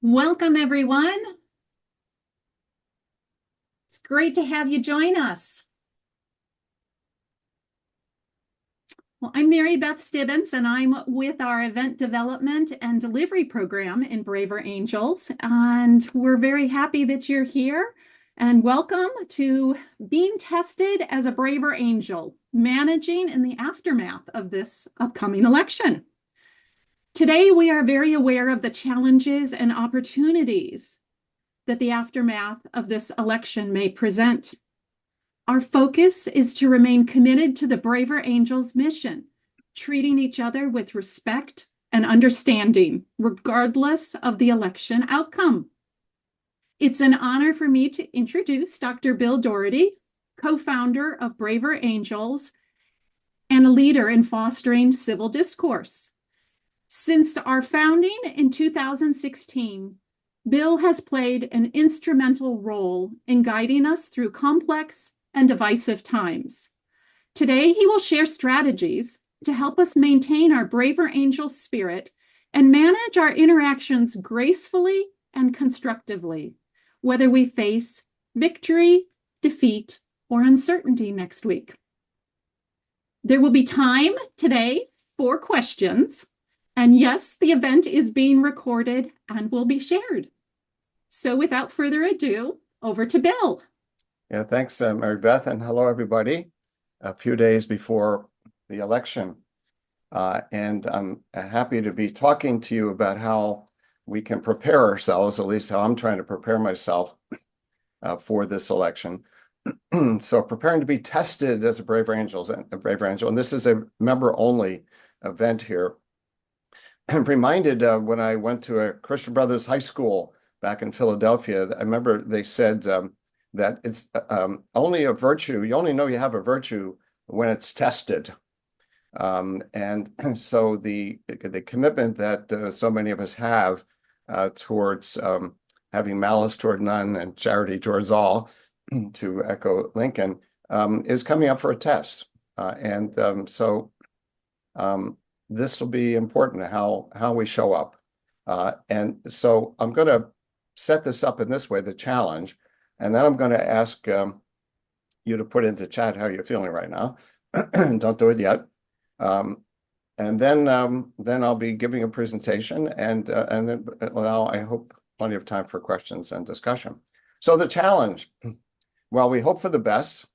Welcome, everyone. It's great to have you join us. Well, I'm Mary Beth Stibbins, and I'm with our event development and delivery program in Braver Angels. And we're very happy that you're here. And welcome to Being Tested as a Braver Angel, managing in the aftermath of this upcoming election. Today, we are very aware of the challenges and opportunities that the aftermath of this election may present. Our focus is to remain committed to the Braver Angels mission, treating each other with respect and understanding, regardless of the election outcome. It's an honor for me to introduce Dr. Bill Doherty, co-founder of Braver Angels and a leader in fostering civil discourse. Since our founding in 2016, Bill has played an instrumental role in guiding us through complex and divisive times. Today, he will share strategies to help us maintain our Braver Angel spirit and manage our interactions gracefully and constructively, whether we face victory, defeat, or uncertainty next week. There will be time today for questions. And yes, the event is being recorded and will be shared. So without further ado, over to Bill. Yeah, thanks, Mary Beth, and hello, everybody. A few days before the election. And I'm happy to be talking to you about how we can prepare ourselves, at least how I'm trying to prepare myself for this election. So preparing to be tested as a Braver Angel, and this is a member-only event here. I'm reminded when I went to a Christian Brothers High School back in Philadelphia, I remember they said that it's only a virtue. You only know you have a virtue when it's tested. And so the commitment that so many of us have towards having malice toward none and charity towards all, to echo Lincoln, is coming up for a test. So this will be important, how we show up. And so I'm going to set this up in this way, the challenge, and then I'm going to ask you to put into chat how you're feeling right now. Don't do it yet. And then I'll be giving a presentation, and then well, I hope plenty of time for questions and discussion. So the challenge, well, we hope for the best.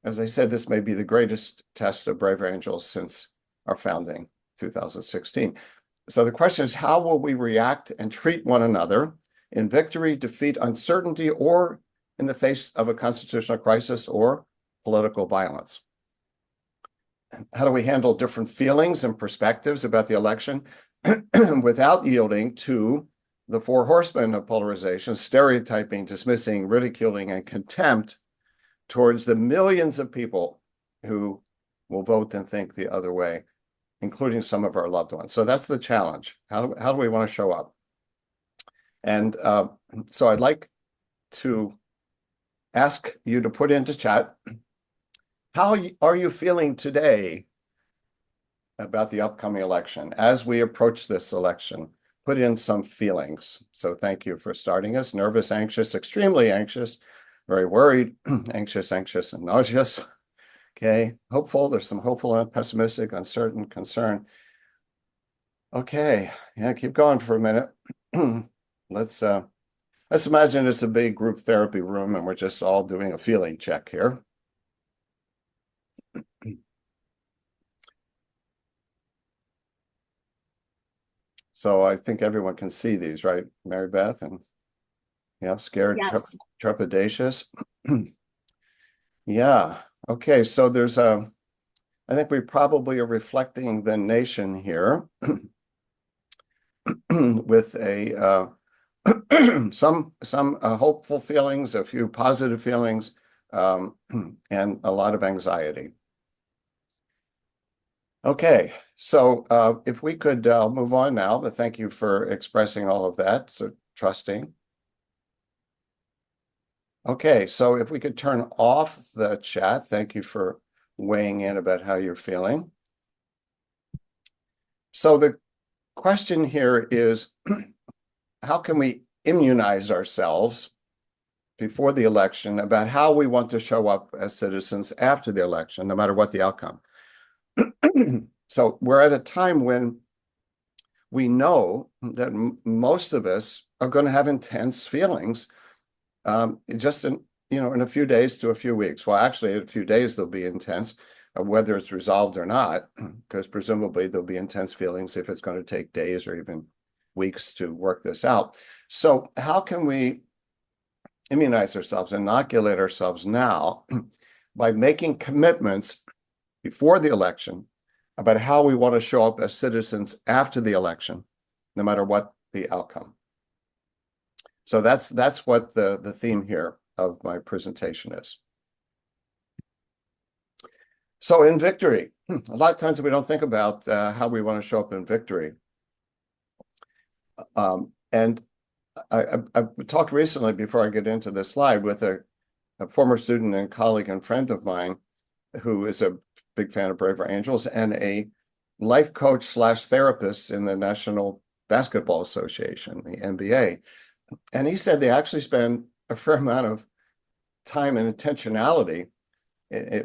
As I said, this may be the greatest test of Braver Angels since our founding, 2016. So the question is, how will we react and treat one another in victory, defeat, uncertainty, or in the face of a constitutional crisis or political violence? How do we handle different feelings and perspectives about the election without yielding to the Four Horsemen of Polarization, stereotyping, dismissing, ridiculing, and contempt towards the millions of people who will vote and think the other way, including some of our loved ones? So that's the challenge. How do we want to show up? And so I'd like to ask you to put into chat, how are you feeling today about the upcoming election? As we approach this election, put in some feelings. So thank you for starting us. Nervous, anxious, extremely anxious, very worried, anxious, and nauseous. Okay, hopeful. There's some hopeful and pessimistic, uncertain, concern. Okay, yeah, keep going for a minute. Let's imagine it's a big group therapy room and we're just all doing a feeling check here. So I think everyone can see these, right, Mary Beth? And yeah, scared, yes. Trepidatious. Yeah. Okay. So there's I think we probably are reflecting the nation here with a some hopeful feelings, a few positive feelings, and a lot of anxiety. Okay, so if we could move on now, but thank you for expressing all of that, so trusting. Okay, so if we could turn off the chat, thank you for weighing in about how you're feeling. So the question here is, how can we immunize ourselves before the election about how we want to show up as citizens after the election, no matter what the outcome. So we're at a time when we know that most of us are going to have intense feelings just in a few days to a few weeks. Well, actually, in a few days, they'll be intense, whether it's resolved or not, because presumably there'll be intense feelings if it's going to take days or even weeks to work this out. So how can we immunize ourselves, inoculate ourselves now by making commitments before the election about how we want to show up as citizens after the election, no matter what the outcome? So that's what the theme here of my presentation is. So in victory, a lot of times we don't think about how we want to show up in victory. And I talked recently, before I get into this slide, with a former student and colleague and friend of mine who is a big fan of Braver Angels and a life coach / therapist in the National Basketball Association, the NBA. And he said they actually spend a fair amount of time and intentionality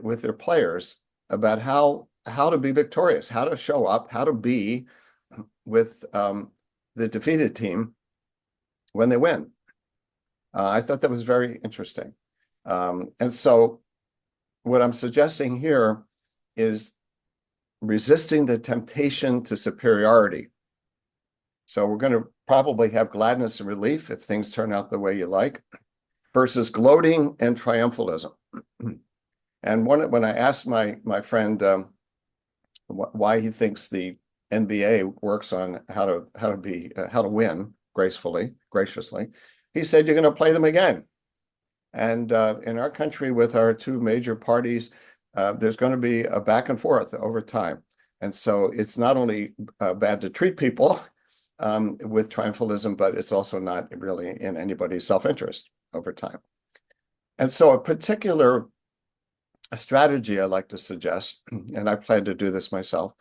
with their players about how to be victorious, how to show up, how to be with the defeated team when they win. I thought that was very interesting. And so what I'm suggesting here is resisting the temptation to superiority. So we're going to probably have gladness and relief if things turn out the way you like, versus gloating and triumphalism. And when I asked my friend why he thinks the NBA works on how to win graciously, he said, you're going to play them again. And in our country, with our two major parties, there's going to be a back and forth over time. And so it's not only bad to treat people with triumphalism, but it's also not really in anybody's self-interest over time. And so a particular strategy I like to suggest, and I plan to do this myself,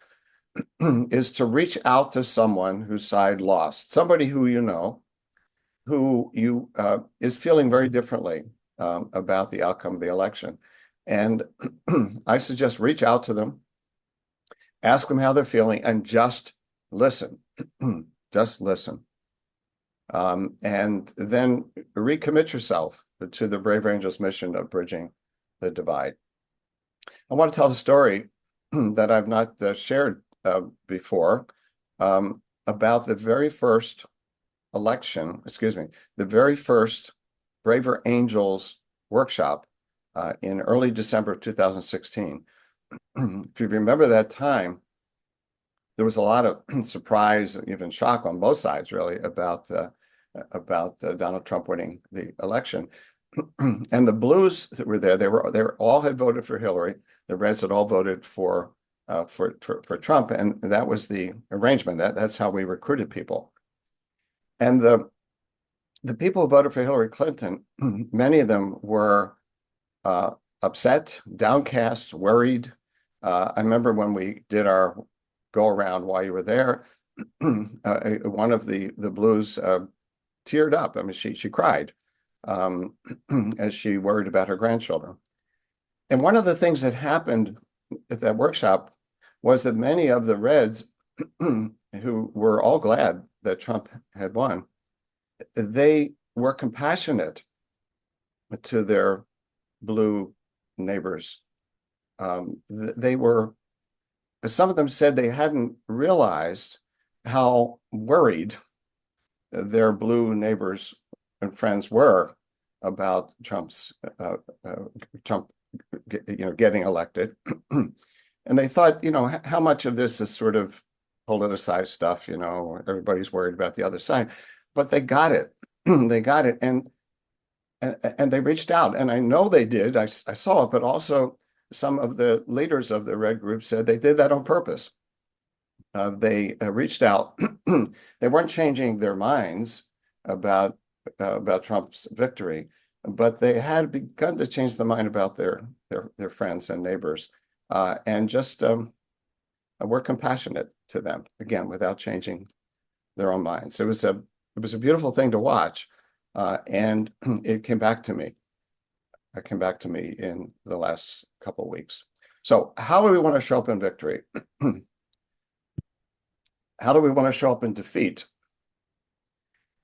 is to reach out to someone whose side lost, somebody who you know, who you is feeling very differently about the outcome of the election. And I suggest reach out to them, ask them how they're feeling, and just listen. Just listen. And then recommit yourself to the Brave Angels mission of bridging the divide. I want to tell a story that I've not shared before about the very first the very first Braver Angels workshop in early December of 2016. If you remember that time, there was a lot of surprise, even shock on both sides, really, about Donald Trump winning the election. And the Blues that were there, they all had voted for Hillary. The Reds had all voted for Trump, and that was the arrangement. That's how we recruited people. And the people who voted for Hillary Clinton, many of them were upset, downcast, worried. I remember when we did our go around while you were there, one of the Blues teared up. I mean, she cried as she worried about her grandchildren. And one of the things that happened at that workshop was that many of the Reds, who were all glad that Trump had won, they were compassionate to their Blue neighbors. Some of them said they hadn't realized how worried their Blue neighbors and friends were about Trump getting elected. And they thought, how much of this is sort of politicized stuff, everybody's worried about the other side. But they got it. They got it. And they reached out. And I know they did. I saw it, but also some of the leaders of the Red group said they did that on purpose. They reached out. They weren't changing their minds about Trump's victory, but they had begun to change the mind about their friends and neighbors, and just were compassionate to them, again, without changing their own minds. It was it was a beautiful thing to watch. And it came back to me. It came back to me in the last couple of weeks. So how do we want to show up in victory? How do we want to show up in defeat?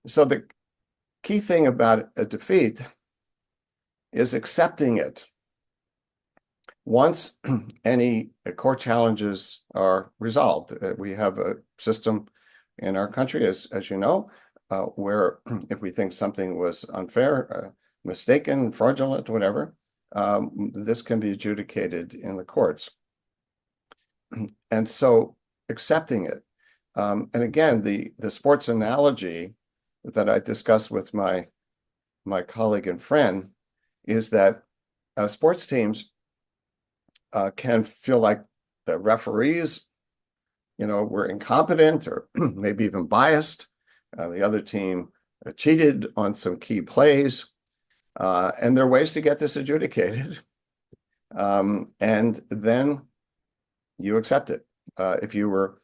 So the key thing about a defeat is accepting it. Once any core challenges are resolved, we have a system in our country, as you know, where if we think something was unfair, mistaken, fraudulent, whatever, this can be adjudicated in the courts. And so accepting it. And again, the sports analogy that I discussed with my colleague and friend is that sports teams can feel like the referees, were incompetent or maybe even biased. The other team cheated on some key plays. And there are ways to get this adjudicated. And then you accept it. If you're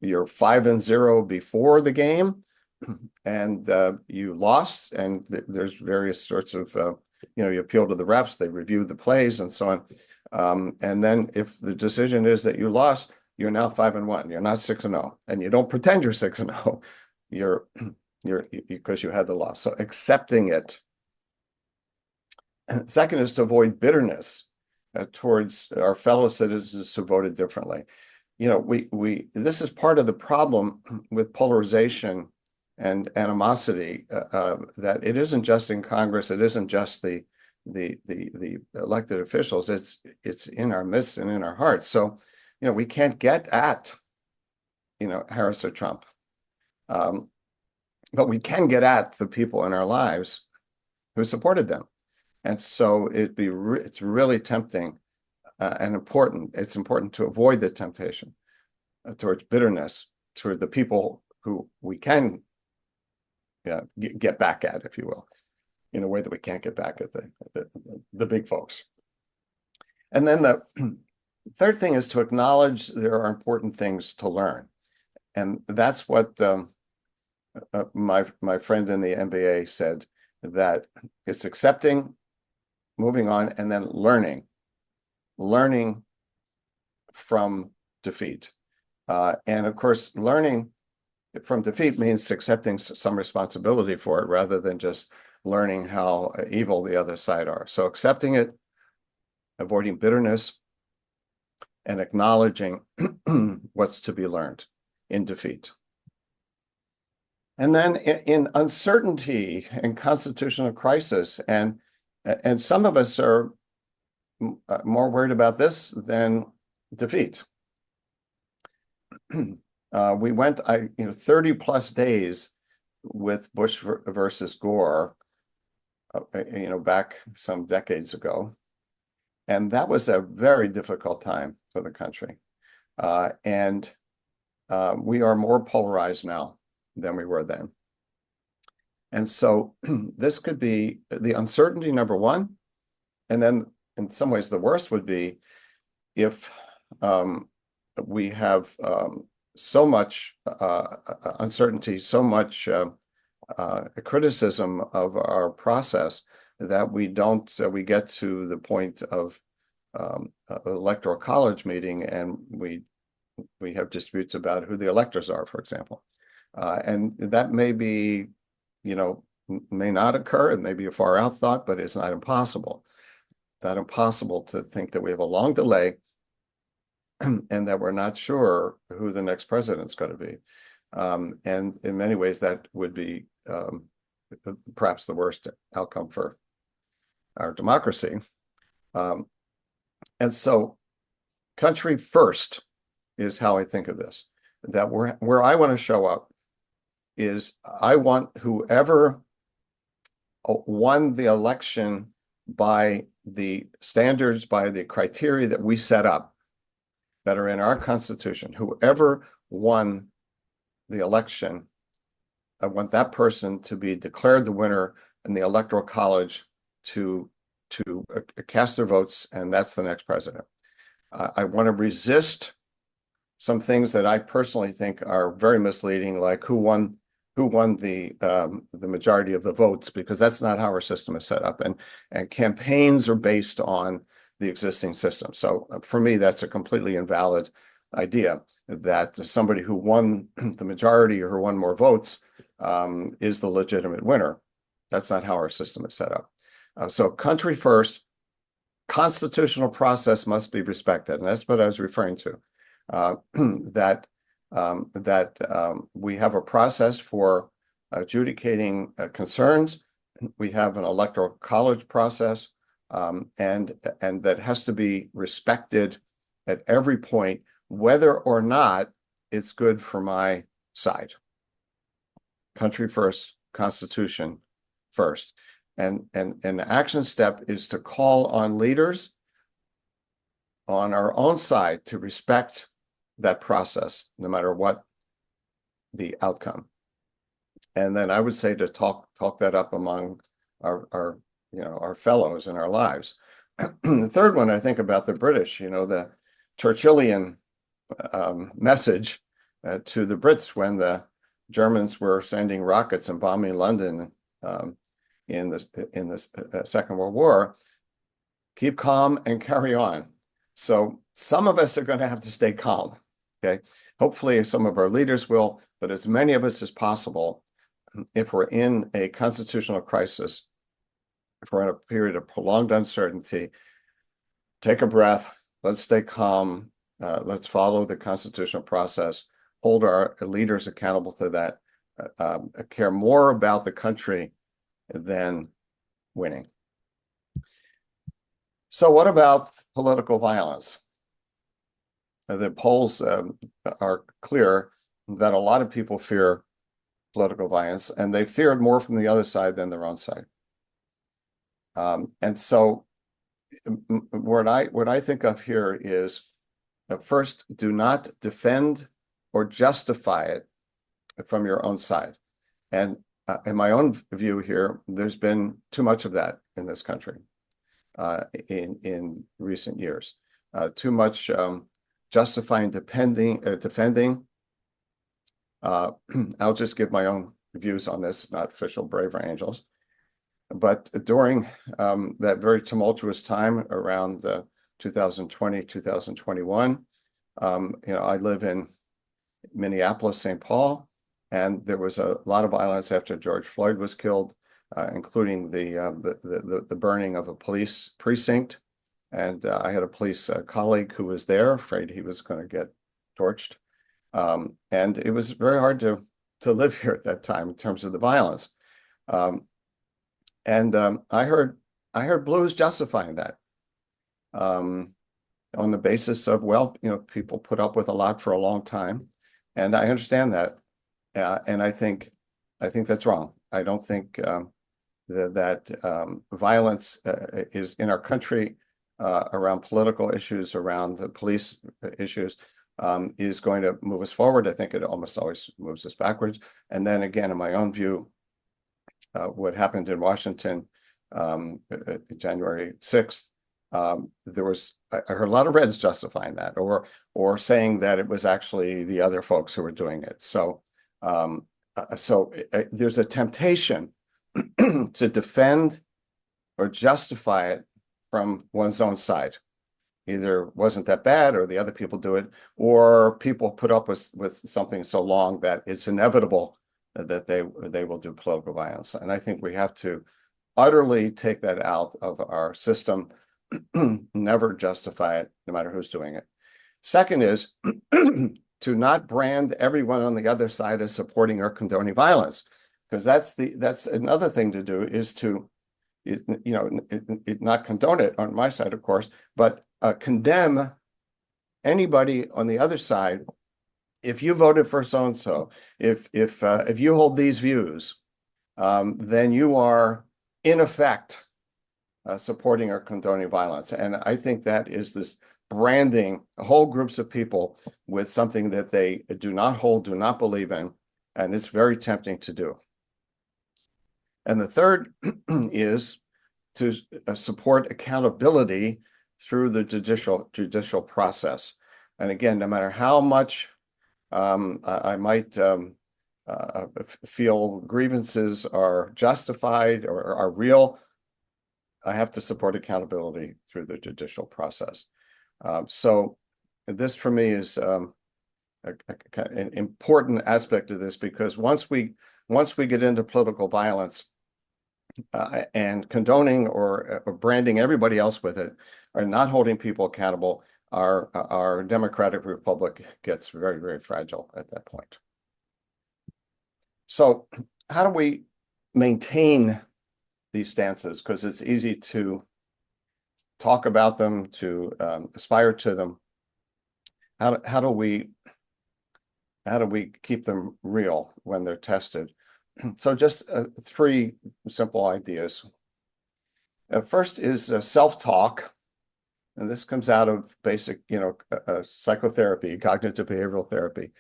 5-0 before the game and you lost, and there's various sorts of, you appeal to the refs, they review the plays and so on. And then if the decision is that you lost, you're now 5-1. You're not 6-0, and you don't pretend you're 6-0. You're because you had the loss. So accepting it. Second is to avoid bitterness towards our fellow citizens who voted differently. This is part of the problem with polarization and animosity, that it isn't just in Congress, it isn't just the elected officials, it's in our midst and in our hearts. So, we can't get at, Harris or Trump, but we can get at the people in our lives who supported them. And so it's really tempting and important. It's important to avoid the temptation towards bitterness toward the people who we can get back at, if you will, in a way that we can't get back at the big folks. And then the third thing is to acknowledge there are important things to learn. And that's what my friend in the MBA said, that it's accepting, moving on, and then learning from defeat. And of course, learning from defeat means accepting some responsibility for it rather than just learning how evil the other side are. So accepting it, avoiding bitterness, and acknowledging what's to be learned in defeat. And then in uncertainty and constitutional crisis, and some of us are more worried about this than defeat. We went 30 plus days with Bush versus Gore, back some decades ago. And that was a very difficult time for the country. And we are more polarized now than we were then. And so this could be the uncertainty, number one. And then in some ways, the worst would be if we have so much uncertainty, so much criticism of our process that we get to the point of Electoral College meeting and we have disputes about who the electors are, for example. And that may be, may not occur. It may be a far out thought, but it's not impossible. It's not impossible to think that we have a long delay and that we're not sure who the next president's going to be. And in many ways, that would be perhaps the worst outcome for our democracy. And so country first is how I think of this, that where I want to show up is I want whoever won the election by the standards, by the criteria that we set up, that are in our Constitution, whoever won the election, I want that person to be declared the winner in the Electoral College to cast their votes, and that's the next president. I want to resist some things that I personally think are very misleading, like who who won the majority of the votes, because that's not how our system is set up. And campaigns are based on the existing system. So for me, that's a completely invalid idea that somebody who won the majority or who won more votes is the legitimate winner. That's not how our system is set up. So country first, constitutional process must be respected. And that's what I was referring to, that we have a process for adjudicating concerns. We have an electoral college process, and that has to be respected at every point, whether or not it's good for my side. Country first, Constitution first. And the action step is to call on leaders on our own side to respect that process, no matter what the outcome. And then I would say to talk that up among our fellows in our lives. The third one, I think about the British, the Churchillian message to the Brits when the Germans were sending rockets and bombing London in the Second World War: keep calm and carry on. So some of us are going to have to stay calm. Okay, hopefully some of our leaders will, but as many of us as possible, if we're in a constitutional crisis, if we're in a period of prolonged uncertainty, take a breath, let's stay calm, let's follow the constitutional process, hold our leaders accountable to that, care more about the country than winning. So what about political violence? The polls are clear that a lot of people fear political violence, and they fear it more from the other side than their own side. And so what I think of here is, first, do not defend or justify it from your own side. And in my own view here, there's been too much of that in this country in recent years. Too much justifying, defending. I'll just give my own views on this, not official Braver Angels. But during that very tumultuous time around 2020, 2021, I live in Minneapolis, St. Paul, and there was a lot of violence after George Floyd was killed, including the burning of a police precinct. And I had a police colleague who was there, afraid he was going to get torched. And it was very hard to live here at that time in terms of the violence. And I heard blues justifying that on the basis of, well, people put up with a lot for a long time, and I understand that, and I think that's wrong. I don't think that violence is in our country around political issues, around the police issues, is going to move us forward. I think it almost always moves us backwards. And then again, in my own view, what happened in Washington, January 6th, I heard a lot of Reds justifying that, or saying that it was actually the other folks who were doing it. So there's a temptation to defend or justify it from one's own side. Either wasn't that bad, or the other people do it, or people put up with something so long that it's inevitable that they will do political violence. And I think we have to utterly take that out of our system, never justify it, no matter who's doing it. Second is to not brand everyone on the other side as supporting or condoning violence, because that's another thing to do, is to not condone it on my side, of course, but condemn anybody on the other side. If you voted for so-and-so, if you hold these views, then you are in effect supporting or condoning violence. And I think that is this branding whole groups of people with something that they do not hold, do not believe in, and it's very tempting to do. And the third is to support accountability through the judicial process. And again, no matter how much I might feel grievances are justified or are real, I have to support accountability through the judicial process. So this for me is an important aspect of this, because once we get into political violence and condoning or branding everybody else with it, or not holding people accountable, our democratic republic gets very, very fragile at that point. So how do we maintain these stances? Because it's easy to talk about them, to aspire to them. How do we keep them real when they're tested? So just three simple ideas. First is self-talk, and this comes out of basic, psychotherapy, cognitive behavioral therapy.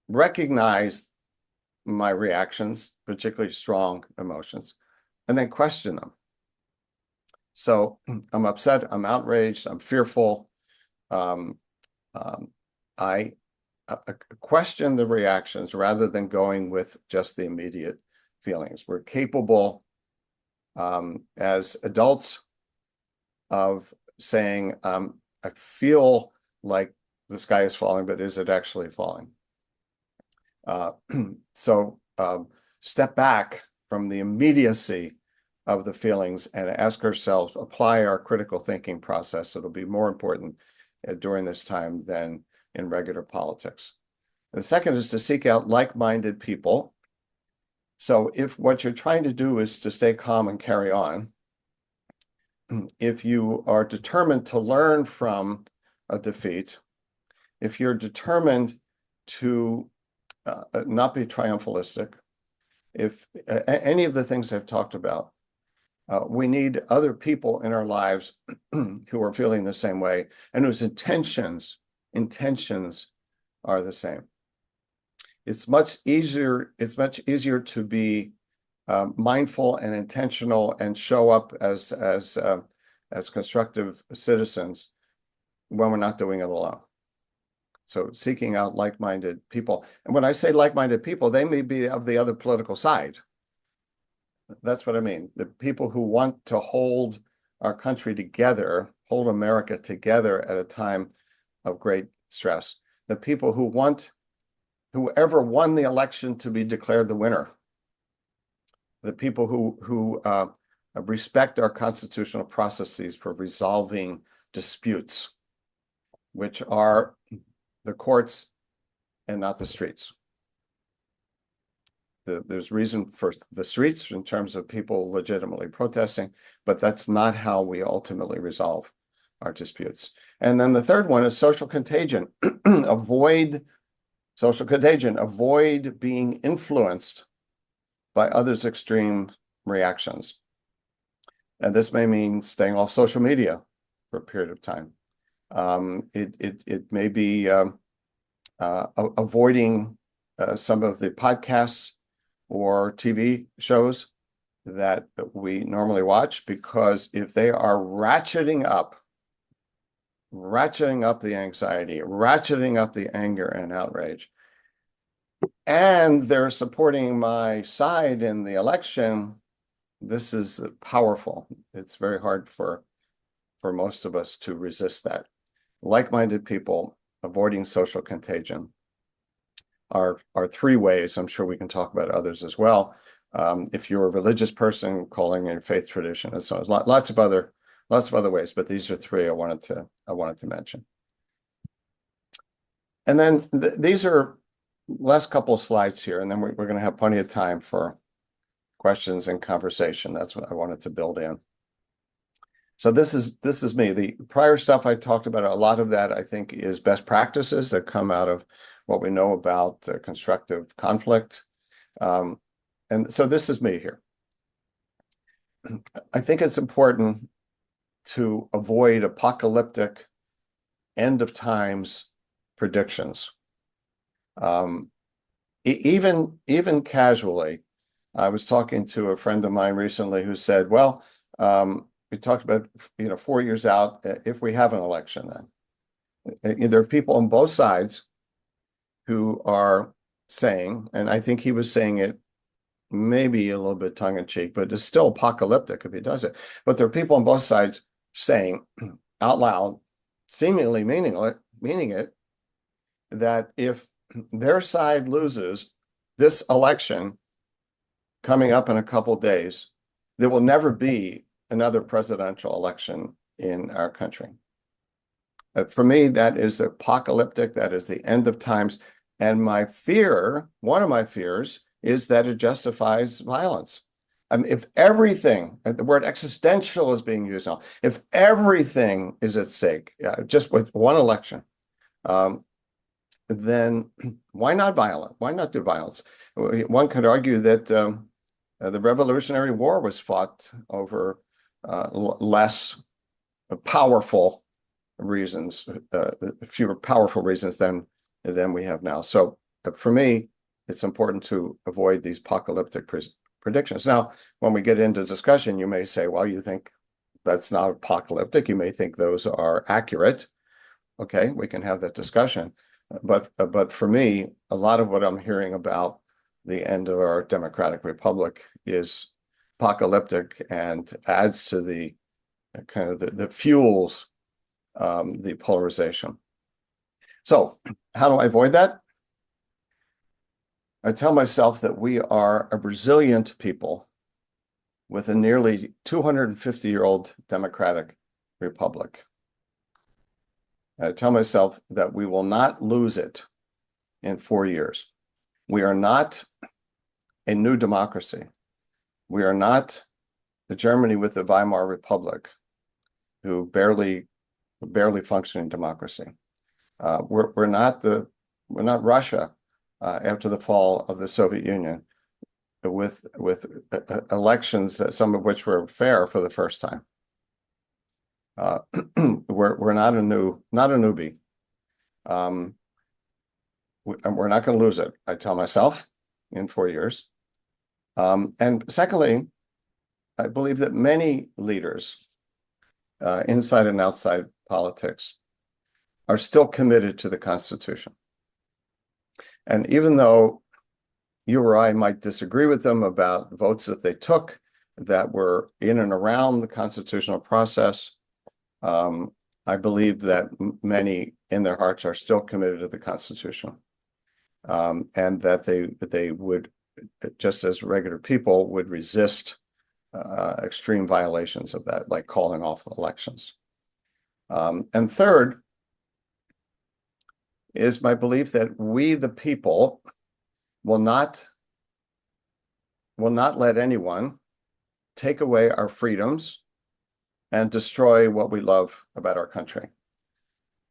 Recognize my reactions, particularly strong emotions, and then question them. So I'm upset, I'm outraged, I'm fearful. I question the reactions rather than going with just the immediate feelings. We're capable as adults of saying, I feel like the sky is falling, but is it actually falling? So step back from the immediacy of the feelings and ask ourselves, apply our critical thinking process. It'll be more important during this time than in regular politics. The second is to seek out like-minded people. So if what you're trying to do is to stay calm and carry on, if you are determined to learn from a defeat, if you're determined to not be triumphalistic, if any of the things I've talked about, we need other people in our lives who are feeling the same way and whose intentions are the same. It's much easier to be mindful and intentional and show up as constructive citizens when we're not doing it alone. So seeking out like-minded people. And when I say like-minded people, they may be of the other political side. That's what I mean. The people who want to hold our country together, hold America together at a time of great stress. The people who want whoever won the election to be declared the winner. The people who respect our constitutional processes for resolving disputes, which are the courts and not the streets. There's reason for the streets in terms of people legitimately protesting, but that's not how we ultimately resolve our disputes. And then the third one is social contagion. Avoid social contagion. Avoid being influenced by others' extreme reactions. And this may mean staying off social media for a period of time. It may be avoiding some of the podcasts or TV shows that we normally watch, because if they are ratcheting up the anxiety, ratcheting up the anger and outrage, and they're supporting my side in the election, this is powerful. It's very hard for most of us to resist that. Like-minded people, avoiding social contagion are three ways. I'm sure we can talk about others as well. If you're a religious person, calling a faith tradition, and so on. Lots of other ways, but these are three I wanted to mention. And then these are last couple of slides here, and then we're going to have plenty of time for questions and conversation. That's what I wanted to build in. So this is me. The prior stuff I talked about, a lot of that I think is best practices that come out of what we know about constructive conflict. And so this is me here. I think it's important to avoid apocalyptic end of times predictions. Even casually, I was talking to a friend of mine recently who said, well, we talked about, 4 years out, if we have an election then. There are people on both sides who are saying, and I think he was saying it maybe a little bit tongue in cheek, but it's still apocalyptic if he does it. But there are people on both sides saying out loud, seemingly meaning it, that if their side loses this election coming up in a couple of days, there will never be another presidential election in our country. For me, that is apocalyptic. That is the end of times. And my fear, one of my fears, is that it justifies violence. I mean, if everything, the word existential is being used now, if everything is at stake, just with one election, then why not violent? Why not do violence? One could argue that the Revolutionary War was fought over less powerful reasons, fewer powerful reasons than we have now. So for me, it's important to avoid these apocalyptic predictions. Now, when we get into discussion, you may say, well, you think that's not apocalyptic. You may think those are accurate. Okay, we can have that discussion. But for me, a lot of what I'm hearing about the end of our democratic republic is apocalyptic and adds to the kind of the fuels the polarization. So how do I avoid that? I tell myself that we are a resilient people with a nearly 250-year-old democratic republic. I tell myself that we will not lose it in 4 years. We are not a new democracy. We are not the Germany with the Weimar Republic, who barely functioning democracy. We're not Russia after the fall of the Soviet Union, with elections, some of which were fair for the first time. We're not a newbie. We're not going to lose it, I tell myself, in 4 years. And secondly, I believe that many leaders, inside and outside politics, are still committed to the Constitution. And even though you or I might disagree with them about votes that they took that were in and around the constitutional process, I believe that many in their hearts are still committed to the Constitution, and that they would, just as regular people, would resist extreme violations of that, like calling off elections. And third is my belief that we, the people, will not let anyone take away our freedoms and destroy what we love about our country.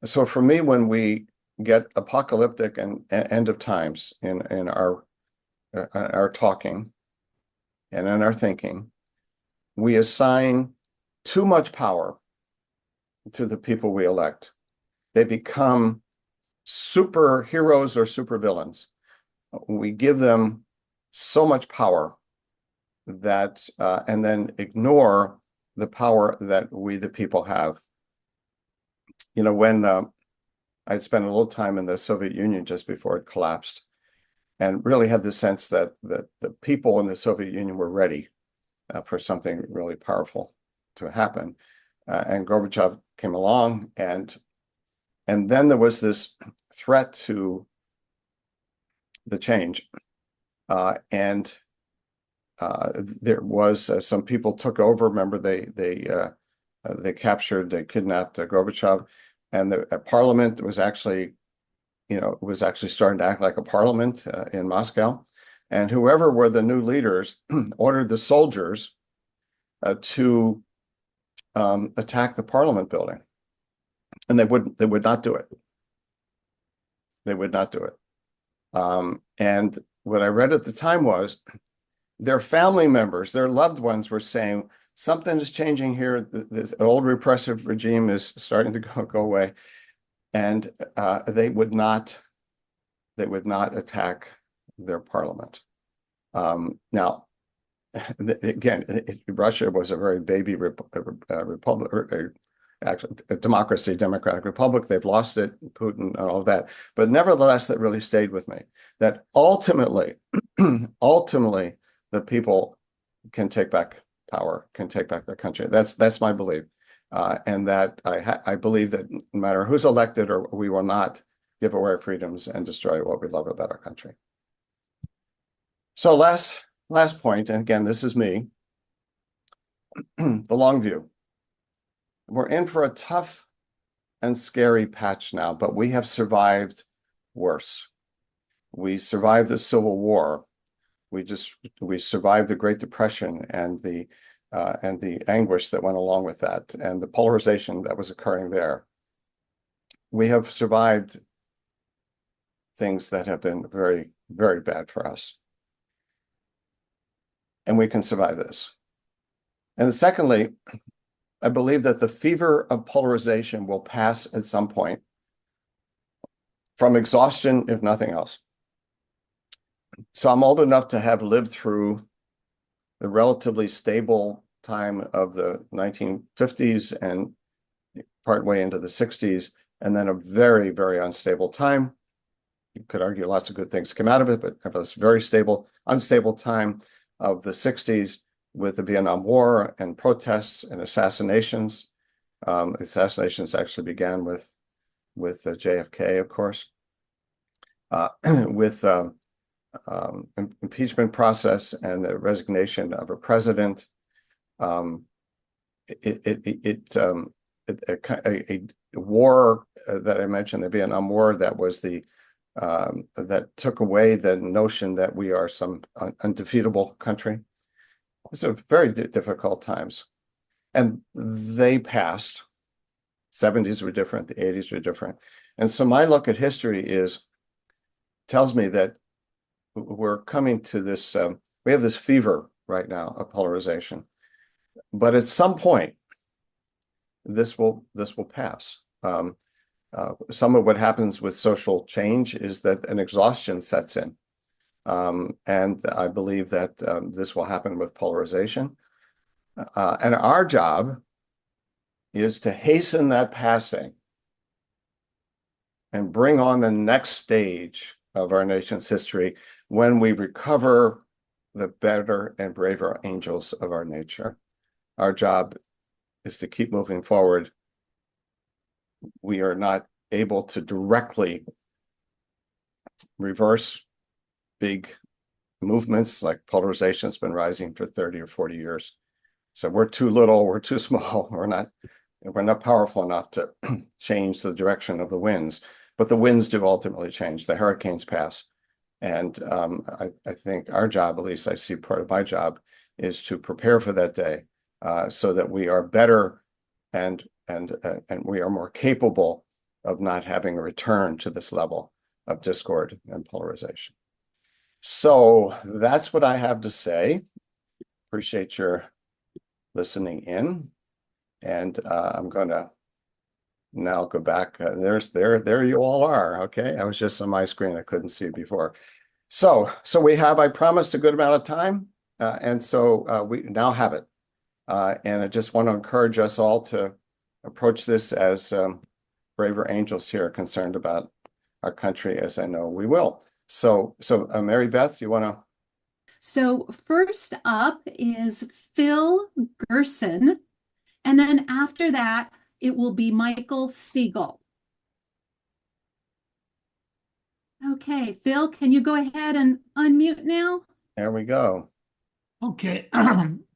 So for me, when we get apocalyptic and end of times in our talking and in our thinking, we assign too much power to the people we elect. They become superheroes or supervillains. We give them so much power that and then ignore the power that we, the people, have. You know, when I'd spent a little time in the Soviet Union just before it collapsed, and really had the sense that the people in the Soviet Union were ready for something really powerful to happen. And Gorbachev came along, and then there was this threat to the change. And there was some people took over. Remember, they captured, they kidnapped Gorbachev, and the parliament was actually, starting to act like a parliament in Moscow. And whoever were the new leaders ordered the soldiers to attack the parliament building, and they would not do it. They would not do it. And what I read at the time was their family members, their loved ones, were saying something is changing here. This old repressive regime is starting to go away, and they would not attack their parliament. Now, again, Russia was a very baby republic, actually a democracy, democratic republic. They've lost it, Putin and all of that. But nevertheless, that really stayed with me. That ultimately, ultimately, the people can take back power, can take back their country. That's my belief. And that I believe that no matter who's elected, or we will not give away our freedoms and destroy what we love about our country. So last point, and again, this is me, the long view. We're in for a tough and scary patch now, but we have survived worse. We survived the Civil War. We survived the Great Depression and the anguish that went along with that, and the polarization that was occurring there. We have survived things that have been very, very bad for us. And we can survive this. And secondly, I believe that the fever of polarization will pass at some point from exhaustion, if nothing else. So I'm old enough to have lived through the relatively stable time of the 1950s and partway into the 60s, and then a very, very unstable time. You could argue lots of good things came out of it, but have this very unstable time of the 60s with the Vietnam War and protests and assassinations. Assassinations actually began with JFK, of course, with impeachment process and the resignation of a president. A war that I mentioned, the Vietnam War, that was that took away the notion that we are some undefeatable country. It's a very difficult times, and they passed. 70s were different, the 80s were different, and so my look at history tells me that we're coming to this. We have this fever right now of polarization, but at some point, this will pass. Some of what happens with social change is that an exhaustion sets in. And I believe that this will happen with polarization. And our job is to hasten that passing and bring on the next stage of our nation's history when we recover the better and braver angels of our nature. Our job is to keep moving forward. We are not able to directly reverse big movements like polarization has been rising for 30 or 40 years. So we're too little, we're too small, we're not powerful enough to change the direction of the winds, but the winds do ultimately change. The hurricanes pass. And I think our job, at least I see part of my job, is to prepare for that day so that we are better and we are more capable of not having a return to this level of discord and polarization. So that's what I have to say. Appreciate your listening in. And I'm going to now go back. There you all are. Okay. I was just on my screen. I couldn't see it before. So we have, I promised, a good amount of time. And so we now have it. And I just want to encourage us all to approach this as braver angels here concerned about our country, as I know we will. So Mary Beth, you want to? So first up is Phil Gerson. And then after that, it will be Michael Siegel. Okay, Phil, can you go ahead and unmute now? There we go. Okay.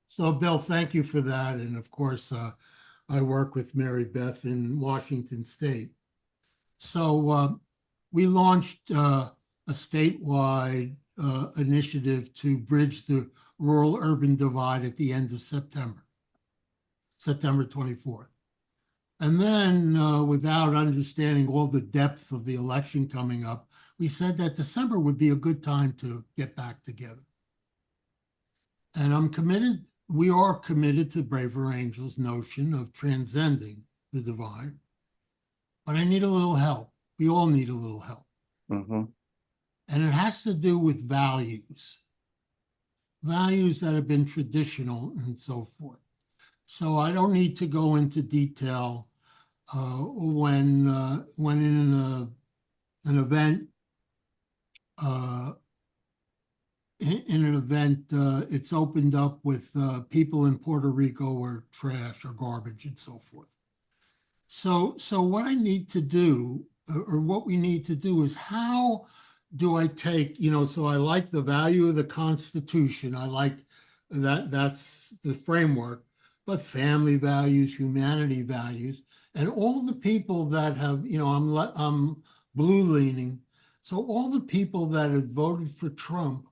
So, Bill, thank you for that. And of course, I work with Mary Beth in Washington State. So we launched a statewide initiative to bridge the rural-urban divide at the end of September 24th. And then without understanding all the depth of the election coming up, we said that December would be a good time to get back together. And we are committed to Braver Angels' notion of transcending the divide. But I need a little help. We all need a little help. Mm-hmm. And it has to do with values that have been traditional and so forth. So I don't need to go into detail when in an event, it's opened up with people in Puerto Rico or trash or garbage and so forth. So what I need to do, or what we need to do, is how do I take, so I like the value of the Constitution. I like that's the framework, but family values, humanity values, and all the people that have, I'm blue leaning. So all the people that have voted for Trump,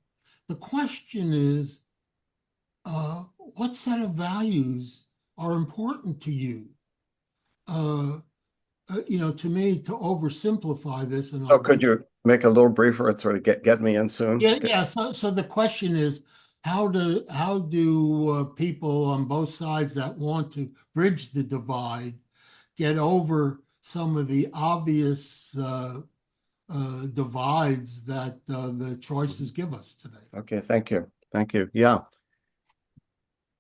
the question is, what set of values are important to you? To me, to oversimplify this, and So could you make a little briefer and sort of get me in soon? yeah. So the question is, how do people on both sides that want to bridge the divide get over some of the obvious divides that the choices give us today? Okay, thank you. Thank you. Yeah.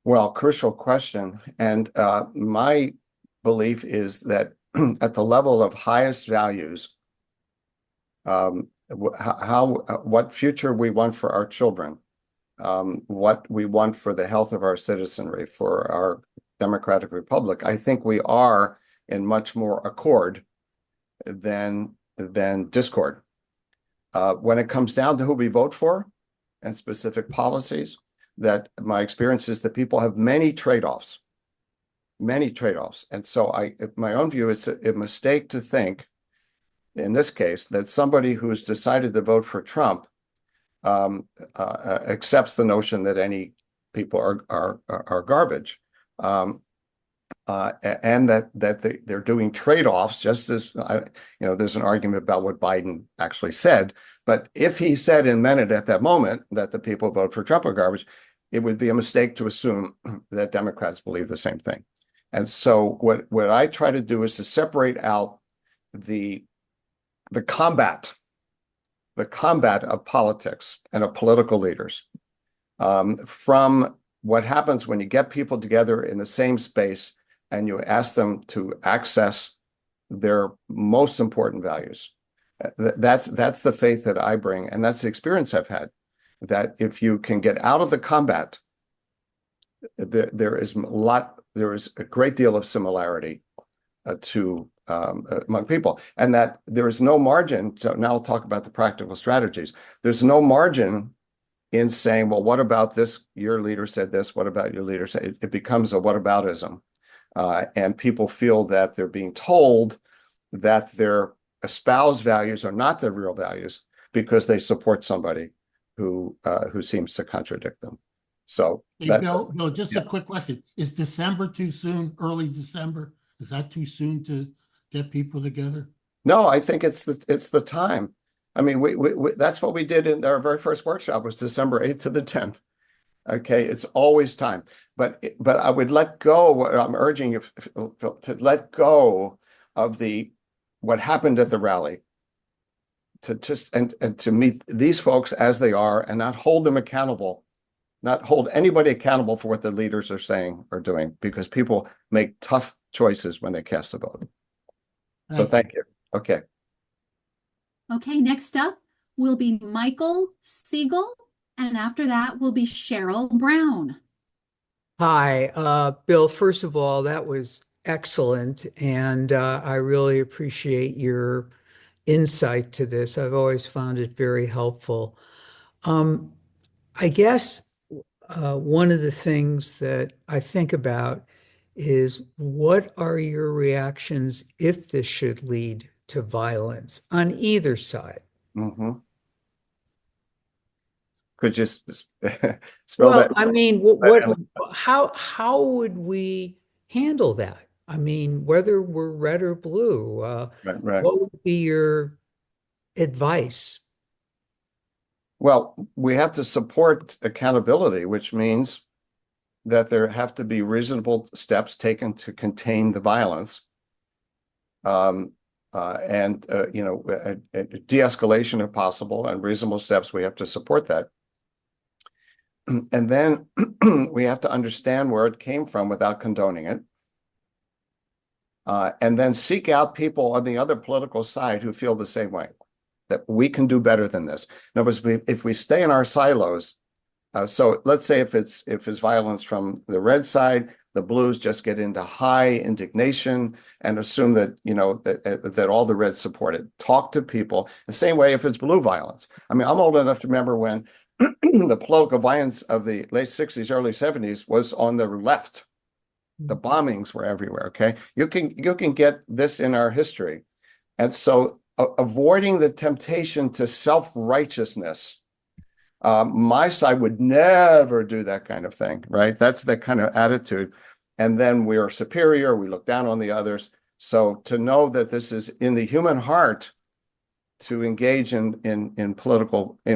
Well, crucial question. And my belief is that at the level of highest values, what future we want for our children, what we want for the health of our citizenry, for our democratic republic, I think we are in much more accord than discord. When it comes down to who we vote for and specific policies, that my experience is that people have many trade-offs. And so my own view, it's a mistake to think, in this case, that somebody who's decided to vote for Trump accepts the notion that any people are garbage, and that they're doing trade-offs. Just as there's an argument about what Biden actually said, but if he said and meant it at that moment that the people who vote for Trump are garbage, it would be a mistake to assume that Democrats believe the same thing. And so what I try to do is to separate out the combat of politics and of political leaders from what happens when you get people together in the same space and you ask them to access their most important values. That's the faith that I bring, and that's the experience I've had, that if you can get out of the combat, there is a great deal of similarity among people, and that there is no margin. So now I'll talk about the practical strategies. There's no margin in saying, well, what about this? Your leader said this. What about your leader said? It becomes a whataboutism. And people feel that they're being told that their espoused values are not their real values because they support somebody who seems to contradict them. So, hey, Bill, just a quick question. Is December too soon? Early December? Is that too soon to get people together? No, I think it's the time. I mean, we that's what we did in our very first workshop, was December 8th to the 10th. Okay, it's always time. But I would let go. I'm urging you to let go of what happened at the rally, to just and to meet these folks as they are and not hold them accountable, not hold anybody accountable for what their leaders are saying or doing, because people make tough choices when they cast a vote. So thank you. Okay. Okay, next up will be Michael Siegel, and after that will be Cheryl Brown. Hi, Bill. First of all, that was excellent, and I really appreciate your insight to this. I've always found it very helpful. I guess one of the things that I think about is, what are your reactions if this should lead to violence on either side? Mm-hmm. Could you spell Well, that? I mean, how would we handle that? I mean, whether we're red or blue, Right. what would be your advice? Well, we have to support accountability, which means that there have to be reasonable steps taken to contain the violence. And de-escalation if possible, and reasonable steps, we have to support that. And then we have to understand where it came from without condoning it. and then seek out people on the other political side who feel the same way, that we can do better than this. In other words, if we stay in our silos, so let's say if it's violence from the red side, the blues just get into high indignation and assume that that all the reds support it. Talk to people the same way if it's blue violence. I mean, I'm old enough to remember when the political violence of the late 60s, early 70s was on the left. The bombings were everywhere. Okay, you can get this in our history, and so avoiding the temptation to self-righteousness. My side would never do that kind of thing, right? That's the kind of attitude. And then we are superior, we look down on the others. So to know that this is in the human heart to engage in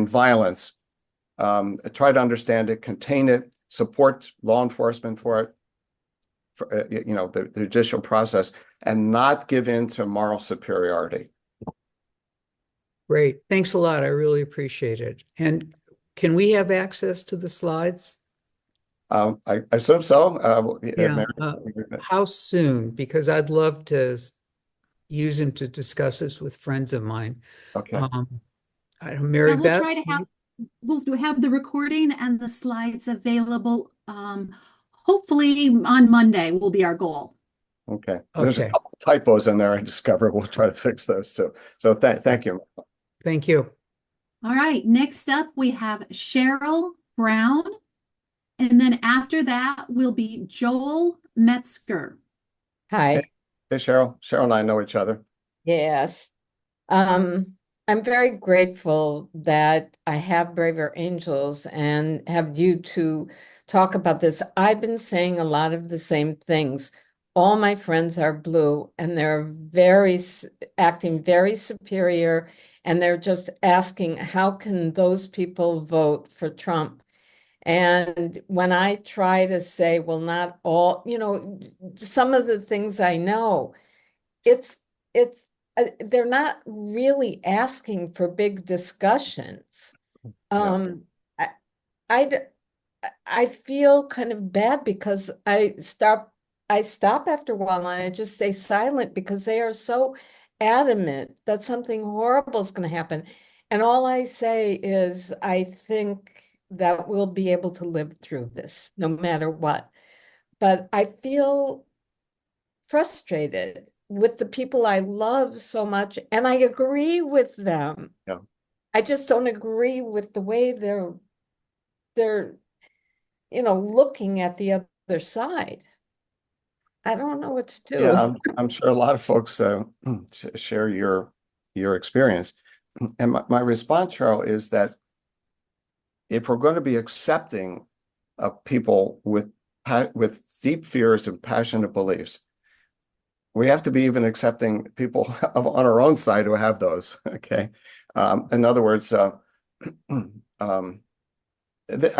violence, try to understand it, contain it, support law enforcement for it, for, the judicial process, and not give in to moral superiority. Great. Thanks a lot. I really appreciate it. And can we have access to the slides? I assume so. Yeah. How soon? Because I'd love to use them to discuss this with friends of mine. Okay. Mary we'll Beth? try to have we'll have the recording and the slides available. Hopefully on Monday will be our goal. Okay. There's a couple typos in there I discovered. We'll try to fix those too. So thank you. Thank you. All right. Next up, we have Cheryl Brown. And then after that will be Joel Metzger. Hi. Hey, Cheryl. Cheryl and I know each other. Yes. I'm very grateful that I have Braver Angels and have you to talk about this. I've been saying a lot of the same things. All my friends are blue and they're acting very superior, and they're just asking, how can those people vote for Trump? And when I try to say, well, not all, some of the things I know, they're not really asking for big discussions. Yeah. I feel kind of bad because I stop after a while and I just stay silent because they are so adamant that something horrible is going to happen. And all I say is, I think that we'll be able to live through this no matter what. But I feel frustrated with the people I love so much, and I agree with them. Yeah. I just don't agree with the way they're looking at the other side. I don't know what to do. Yeah, I'm sure a lot of folks share your experience. And my response, Cheryl, is that if we're going to be accepting of people with deep fears and passionate beliefs, we have to be even accepting people on our own side who have those. Okay. In other words, I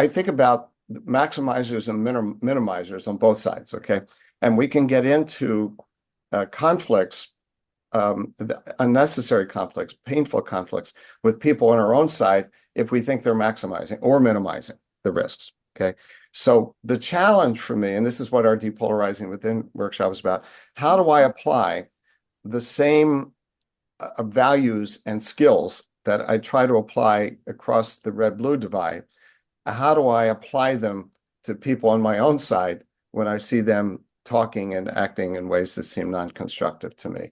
think about maximizers and minimizers on both sides. Okay. And we can get into conflicts, unnecessary conflicts, painful conflicts with people on our own side if we think they're maximizing or minimizing the risks. Okay. So the challenge for me, and this is what our Depolarizing Within workshop is about, how do I apply the same values and skills that I try to apply across the red-blue divide? How do I apply them to people on my own side when I see them talking and acting in ways that seem non-constructive to me?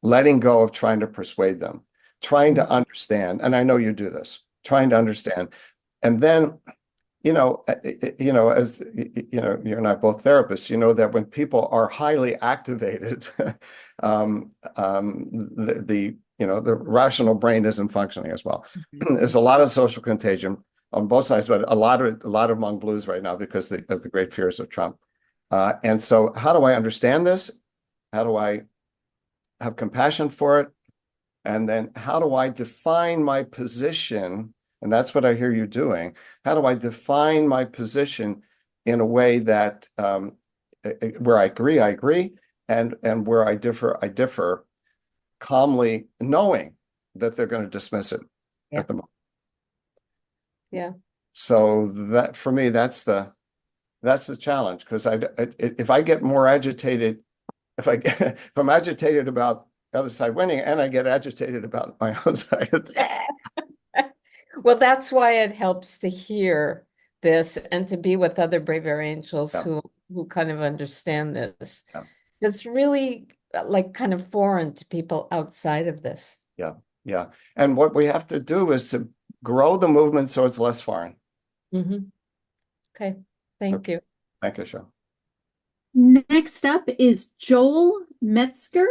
Letting go of trying to persuade them, trying to understand, and I know you do this, trying to understand. And then, as you and I both therapists, that when people are highly activated, the rational brain isn't functioning as well. There's a lot of social contagion on both sides, but a lot among blues right now because of the great fears of Trump. And so how do I understand this? How do I have compassion for it? And then how do I define my position? And that's what I hear you doing. How do I define my position in a way that where I agree, and where I differ, calmly knowing that they're going to dismiss it at the moment. Yeah. So that for me, that's the challenge, because if I get more agitated if I get, if I'm agitated about the other side winning, and I get agitated about my own side. Well, that's why it helps to hear this and to be with other braver angels Yeah. who kind of understand this. Yeah. It's really like kind of foreign to people outside of this. Yeah, yeah. And what we have to do is to grow the movement so it's less foreign. Mhm. Okay, thank Okay. you. Thank you, Cheryl. Next up is Joel Metzger,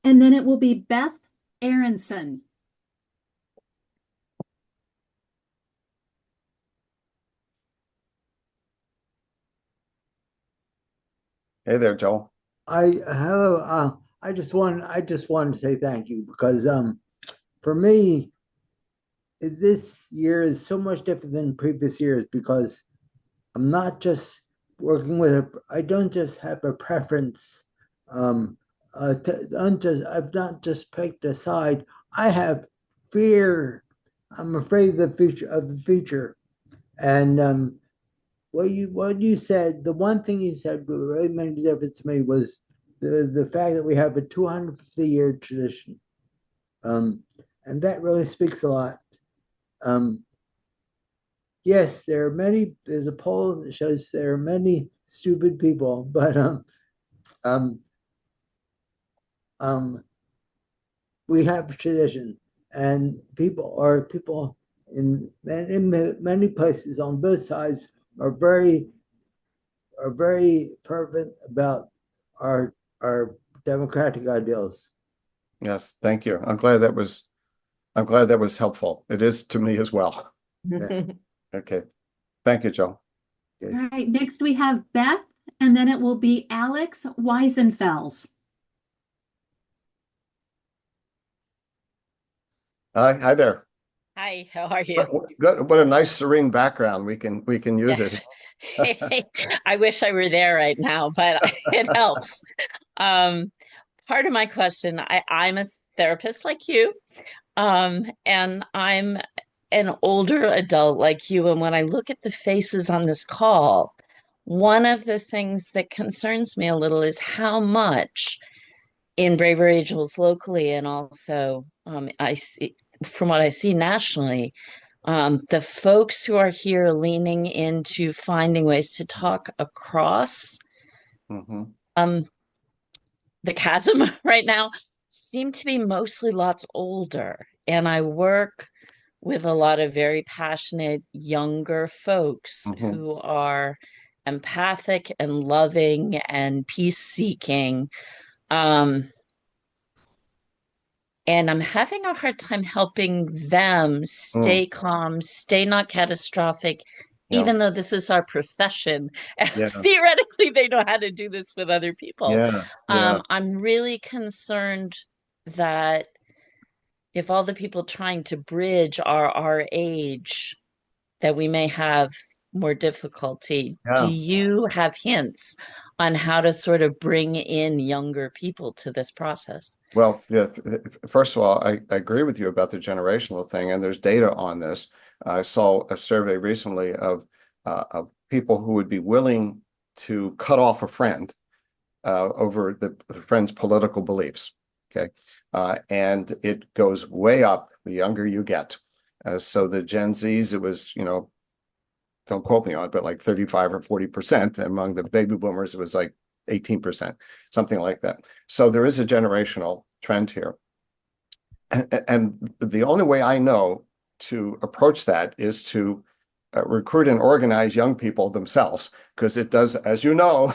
and then it will be Beth Aronson. Hey there, Joel. Hello. I just wanted to say thank you because for me this year is so much different than previous years because I'm not just working with I don't just have a preference. I've not just picked a side. I have fear. I'm afraid of the future. And what you said, the one thing you said that really made a difference to me was the fact that we have a 250-year tradition. And that really speaks a lot. Yes, there's a poll that shows there are many stupid people, but um, we have a tradition, and people in many places on both sides are very fervent about our democratic ideals. Yes, thank you. I'm glad that was helpful. It is to me as well. Okay. Thank you, Joel. All right, next we have Beth, and then it will be Alex Weisenfels. Hi there. Hi, how are you? Good. What a nice serene background. We can use Yes. it. I wish I were there right now, but it helps. Um, Part of my question, I'm a therapist like you, and I'm an older adult like you. And when I look at the faces on this call, one of the things that concerns me a little is how much in Braver Angels locally and also I see from what I see nationally, the folks who are here leaning into finding ways to talk across Mhm. the chasm right now seem to be mostly lots older. And I work with a lot of very passionate younger folks Mhm. who are empathic and loving and peace seeking. And I'm having a hard time helping them stay calm, stay not catastrophic, Yeah. even though this is our profession. And Yeah. theoretically, they know how to do this with other people. Yeah. Yeah. I'm really concerned that if all the people trying to bridge are our age, that we may have more difficulty. Do Yeah. you have hints on how to sort of bring in younger people to this process? Well, yeah, first of all, I agree with you about the generational thing, and there's data on this. I saw a survey recently of people who would be willing to cut off a friend over the friend's political beliefs. Okay. And it goes way up the younger you get. So the Gen Zs, it was, don't quote me on it, but like 35 or 40%. Among the baby boomers, it was like 18%, something like that. So there is a generational trend here. And the only way I know to approach that is to recruit and organize young people themselves, because it does, as you know,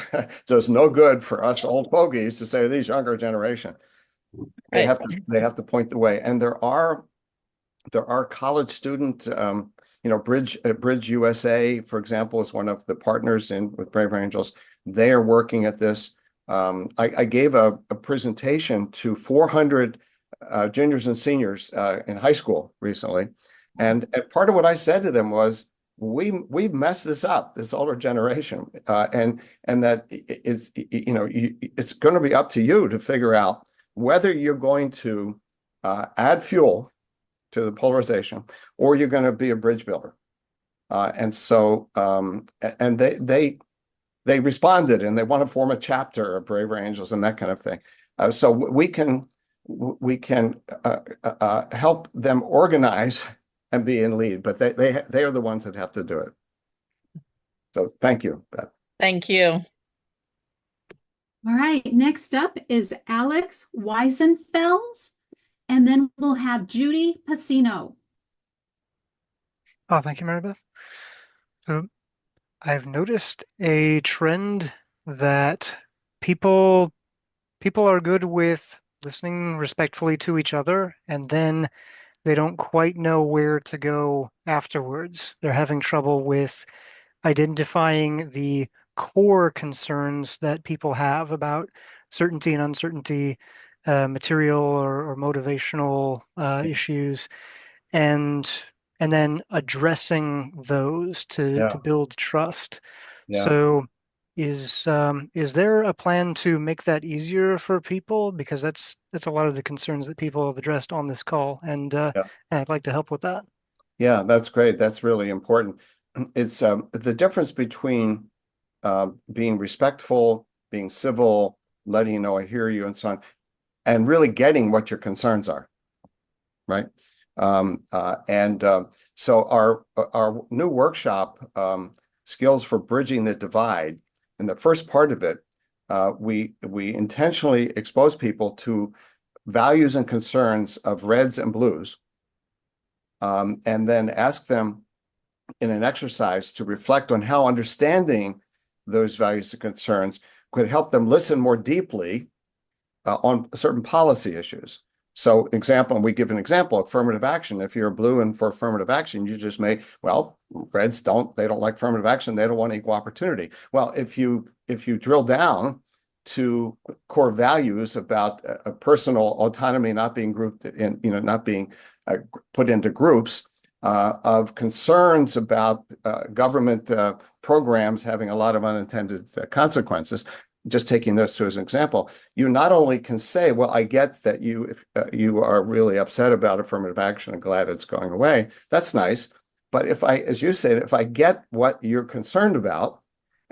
does no good for us old fogies to say to these younger generation. They Right. have to point the way. And there are college student, Bridge USA, for example, is one of the partners with Brave Angels. They are working at this. I gave a presentation to 400 juniors and seniors in high school recently, and part of what I said to them was, we've messed this up, this older generation, and that it's going to be up to you to figure out whether you're going to add fuel to the polarization, or you're going to be a bridge builder. And so, and they they responded and they want to form a chapter of Braver Angels and that kind of thing. So we can help them organize and be in lead, but they are the ones that have to do it. So thank you, Beth. Thank you. All right, next up is Alex Weisenfels, and then we'll have Judy Pacino. Oh, thank you, Mary Beth. So I've noticed a trend that people are good with listening respectfully to each other, and then they don't quite know where to go afterwards. They're having trouble with identifying the core concerns that people have about certainty and uncertainty, material or motivational issues, and then addressing those to build trust. Yeah. So is there a plan to make that easier for people? Because that's a lot of the concerns that people have addressed on this call, and I'd like to help with that. Yeah, that's great. That's really important. It's the difference between being respectful, being civil, letting you know I hear you, and so on, and really getting what your concerns are, right? So our new workshop, Skills for Bridging the Divide, in the first part of it, we intentionally expose people to values and concerns of reds and blues, and then ask them in an exercise to reflect on how understanding those values and concerns could help them listen more deeply on certain policy issues. So we give an example, affirmative action. If you're blue and for affirmative action, you just may, well, reds they don't like affirmative action. They don't want equal opportunity. Well, if you drill down to core values about personal autonomy, not being grouped in, not being put into groups, of concerns about government programs having a lot of unintended consequences, just taking those two as an example, you not only can say, well, I get that if you are really upset about affirmative action and glad it's going away. That's nice. But as you said, if I get what you're concerned about,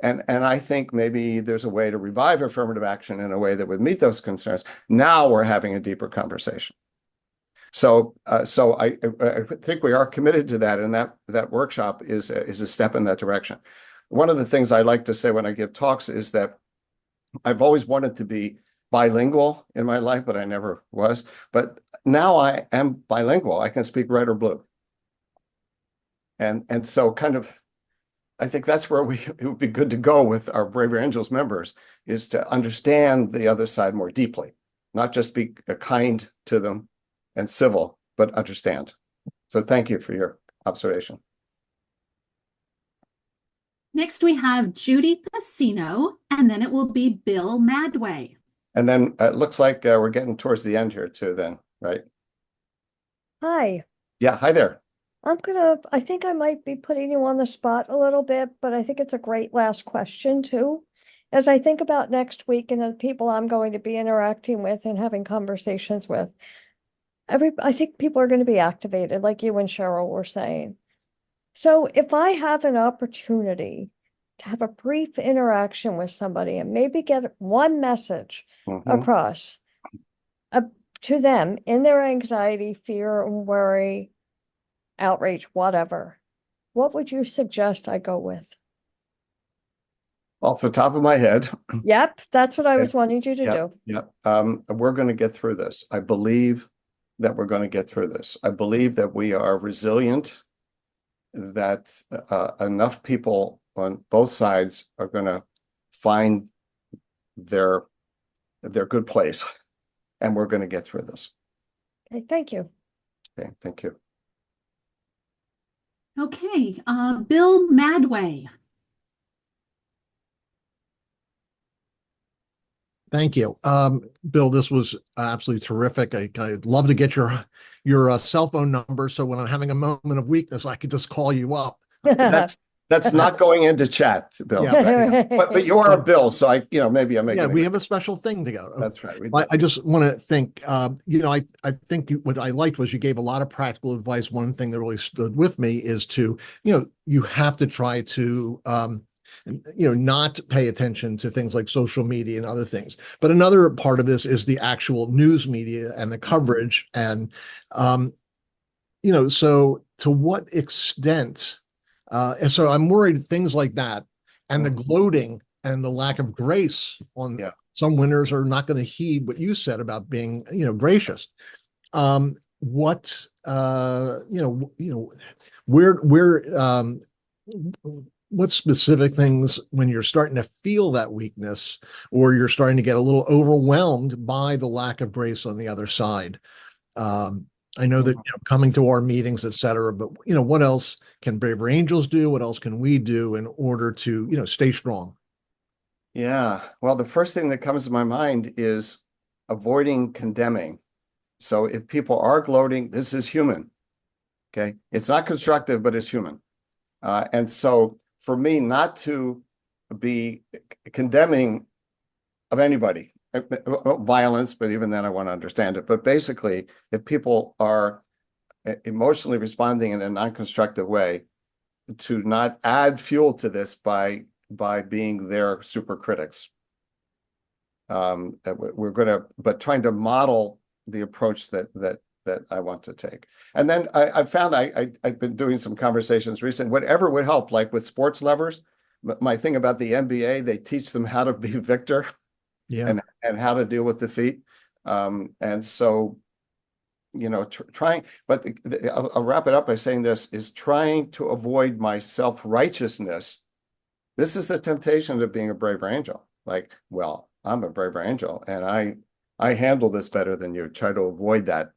and I think maybe there's a way to revive affirmative action in a way that would meet those concerns, now we're having a deeper conversation. So I think we are committed to that, and that workshop is a step in that direction. One of the things I like to say when I give talks is that I've always wanted to be bilingual in my life, but I never was. But now I am bilingual. I can speak red or blue. And so kind of, I think that's where it would be good to go with our Braver Angels members, is to understand the other side more deeply, not just be kind to them and civil, but understand. So thank you for your observation. Next, we have Judy Pacino, and then it will be Bill Madway. And then it looks like we're getting towards the end here too then, right? Hi. Yeah, hi there. I think I might be putting you on the spot a little bit, but I think it's a great last question too. As I think about next week and the people I'm going to be interacting with and having conversations with, I think people are going to be activated, like you and Cheryl were saying. So if I have an opportunity to have a brief interaction with somebody and maybe get one message across to them in their anxiety, fear, worry, outrage, whatever, what would you suggest I go with? Off the top of my head. Yep, that's what I was wanting you to do. Yep. We're going to get through this. I believe that we're going to get through this. I believe that we are resilient, that enough people on both sides are going to find their good place, and we're going to get through this. Okay, thank you. Okay, thank you. Okay, Bill Madway. Thank you. Bill, this was absolutely terrific. I'd love to get your cell phone number, so when I'm having a moment of weakness, I could just call you up. That's not going into chat, Bill. Yeah. But you are a Bill, so maybe I make we have a special thing together. That's right. I just want to think, I think what I liked was you gave a lot of practical advice. One thing that really stood with me is to, you have to try to not pay attention to things like social media and other things. But another part of this is the actual news media and the coverage. And, so to what extent, and so I'm worried things like that and the gloating and the lack of grace on some winners are not going to heed what you said about being, gracious. What what specific things when you're starting to feel that weakness or you're starting to get a little overwhelmed by the lack of grace on the other side? I know that coming to our meetings, et cetera, but what else can Braver Angels do? What else can we do in order to stay strong? Yeah, well, the first thing that comes to my mind is avoiding condemning. So if people are gloating, this is human. Okay, it's not constructive, but it's human. And so for me, not to be condemning of anybody, violence, but even then I want to understand it. But basically, if people are emotionally responding in a non-constructive way, to not add fuel to this by being their super critics. We're going to, but trying to model the approach that I want to take. And then I found I've been doing some conversations recently, whatever would help, like with sports lovers. My thing about the NBA, they teach them how to be victor and how to deal with defeat. And so, trying, but I'll wrap it up by saying this is trying to avoid my self-righteousness. This is a temptation of being a braver angel. Like, well, I'm a braver angel and I handle this better than you. Try to avoid that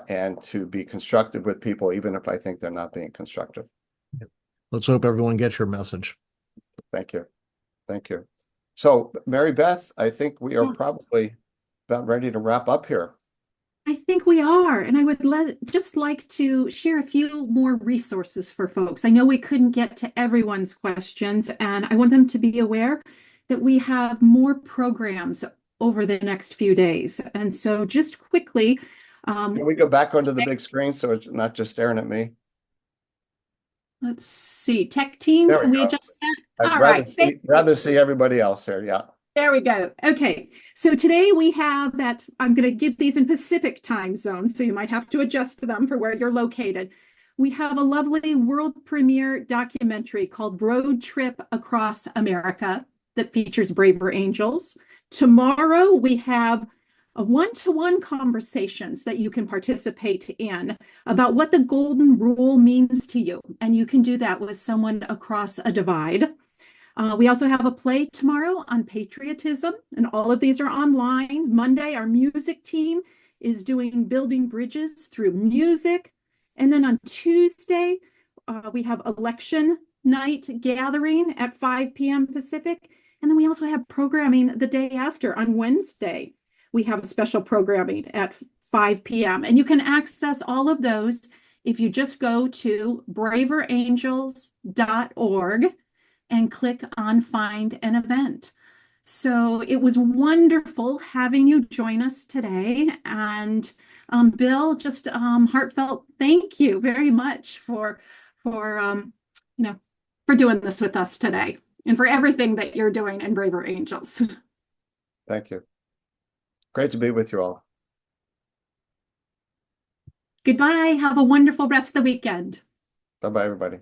and to be constructive with people, even if I think they're not being constructive. Let's hope everyone gets your message. Thank you. Thank you. So, Mary Beth, I think we are probably about ready to wrap up here. I think we are, and I would just like to share a few more resources for folks. I know we couldn't get to everyone's questions, and I want them to be aware that we have more programs over the next few days. And so just quickly. Can we go back onto the big screen so it's not just staring at me? Let's see, tech team, can we adjust that? I'd rather see everybody else here, yeah. There we go. Okay, so today we have that, I'm going to give these in Pacific time zones, so you might have to adjust them for where you're located. We have a lovely world premiere documentary called Road Trip Across America that features Braver Angels. Tomorrow we have a one-to-one conversations that you can participate in about what the golden rule means to you. And you can do that with someone across a divide. We also have a play tomorrow on patriotism, and all of these are online. Monday, our music team is doing Building Bridges Through Music. And then on Tuesday, we have election night gathering at 5 p.m. Pacific. And then we also have programming the day after on Wednesday. We have a special programming at 5 p.m. And you can access all of those if you just go to braverangels.org and click on Find an Event. So it was wonderful having you join us today. And Bill, just heartfelt thank you very much for doing this with us today and for everything that you're doing in Braver Angels. Thank you. Great to be with you all. Goodbye. Have a wonderful rest of the weekend. Bye-bye, everybody.